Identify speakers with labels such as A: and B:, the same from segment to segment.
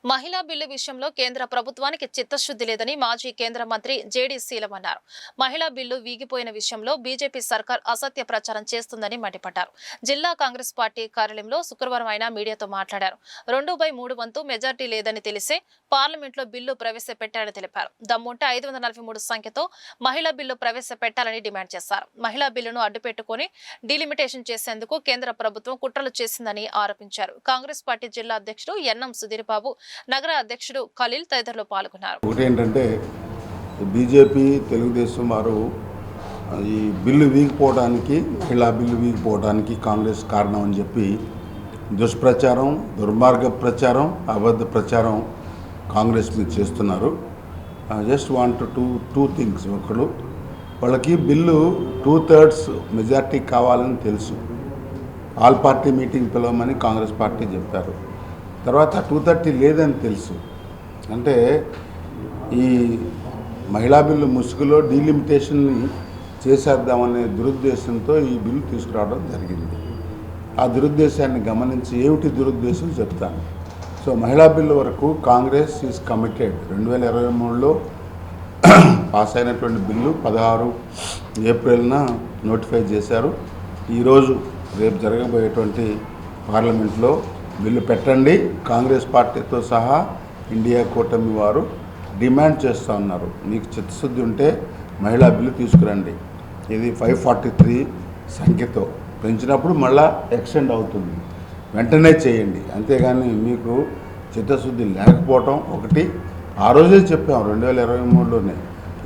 A: మహిళా బిల్లు విషయంలో కేంద్ర ప్రభుత్వానికి చిత్తశుద్ధి లేదని మాజీ కేంద్ర మంత్రి జేడీ శీలం అన్నారు. మహిళా బిల్లు వీగిపోయిన విషయంలో బీజేపీ సర్కార్ అసత్య ప్రచారం చేస్తుందని మండిపడ్డారు. జిల్లా కాంగ్రెస్ పార్టీ కార్యాలయంలో శుక్రవారం ఆయన మీడియాతో మాట్లాడారు. 2/3 వంతు మెజార్టీ లేదని తెలిసే పార్లమెంట్లో బిల్లు ప్రవేశపెట్టారని తెలిపారు. దమ్ముంటే 543 సంఖ్యతో మహిళా బిల్లు ప్రవేశపెట్టాలని డిమాండ్ చేశారు. మహిళా బిల్లును అడ్డుపెట్టుకుని డీలిమిటేషన్ చేసేందుకు కేంద్ర ప్రభుత్వం కుట్రలు చేసిందని ఆరోపించారు. కాంగ్రెస్ పార్టీ జిల్లా అధ్యక్షుడు ఎన్ఎం సుధీర్ బాబు, నగర అధ్యక్షుడు ఖలీల్ తదితరులు పాల్గొన్నారు.
B: ఒకటేంటంటే బీజేపీ తెలుగుదేశం వారు ఈ బిల్లు వీగిపోవడానికి మహిళా బిల్లు వీగిపోవడానికి కాంగ్రెస్ కారణం అని చెప్పి దుష్ప్రచారం, దుర్మార్గ ప్రచారం, అబద్ధ ప్రచారం కాంగ్రెస్ మీద చేస్తున్నారు. Just want two things. ఒకళ్ళు, వాళ్ళకి బిల్లు 2/3 మెజార్టీ కావాలని తెలుసు. ఆల్ పార్టీ మీటింగ్ పిలవమని కాంగ్రెస్ పార్టీ చెప్పారు. తర్వాత 230 లేదని తెలుసు. అంటే ఈ మహిళా బిల్లు ముసుగులో డీలిమిటేషన్ని చేసేద్దామనే దురుద్దేశంతో ఈ బిల్లు తీసుకురావడం జరిగింది. ఆ దురుద్దేశాన్ని గమనించి ఏమిటి దురుద్దేశం చెప్తాను. సో మహిళా బిల్లు వరకు కాంగ్రెస్ ఈజ్ కమిటెడ్. 2023లో పాస్ అయినటువంటి బిల్లు 16 ఏప్రిల్న నోటిఫై చేశారు. ఈరోజు రేపు జరగబోయేటువంటి పార్లమెంట్లో బిల్లు పెట్టండి. కాంగ్రెస్ పార్టీతో సహా ఇండియా కూటమి వారు డిమాండ్ చేస్తూ ఉన్నారు. మీకు చిత్తశుద్ధి ఉంటే మహిళా బిల్లు తీసుకురండి. ఇది 543 సంఖ్యతో పెంచినప్పుడు మళ్ళా ఎక్స్టెండ్ అవుతుంది. వెంటనే చేయండి. అంతేగాని మీకు చిత్తశుద్ధి లేకపోవటం ఒకటి. ఆ రోజే చెప్పాం 2023లోనే.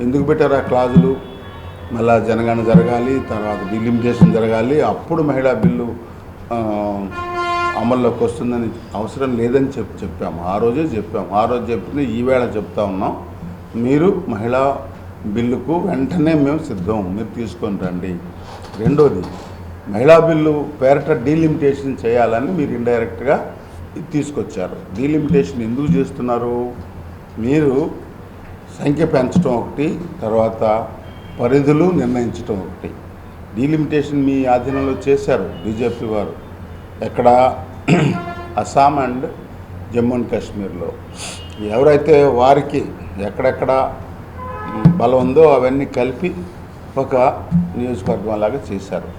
B: ఎందుకు పెట్టారు ఆ క్లాజులు? మళ్ళా జనగణన జరగాలి, తర్వాత డిలిమిటేషన్ జరగాలి, అప్పుడు మహిళా బిల్లు అమల్లోకి వస్తుందని అవసరం లేదని చెప్పాము. ఆ రోజే చెప్పాము. ఆ రోజు చెప్తే ఈవేళ చెప్తా ఉన్నాం. మీరు మహిళా బిల్లుకు వెంటనే మేము సిద్ధం, మీరు తీసుకొని రండి. రెండోది, మహిళా బిల్లు పేరట డీలిమిటేషన్ చేయాలని మీరు ఇండైరెక్ట్గా తీసుకొచ్చారు. డీలిమిటేషన్ ఎందుకు చేస్తున్నారు? మీరు సంఖ్య పెంచడం ఒకటి, తర్వాత పరిధులు నిర్ణయించడం ఒకటి. డీలిమిటేషన్ మీ ఆధీనంలో చేశారు బీజేపీ వారు. ఎక్కడ? అస్సాం అండ్ జమ్మూ అండ్ కాశ్మీర్లో. ఎవరైతే వారికి ఎక్కడెక్కడ బలం ఉందో అవన్నీ కలిపి ఒక నియోజకవర్గం లాగా చేశారు.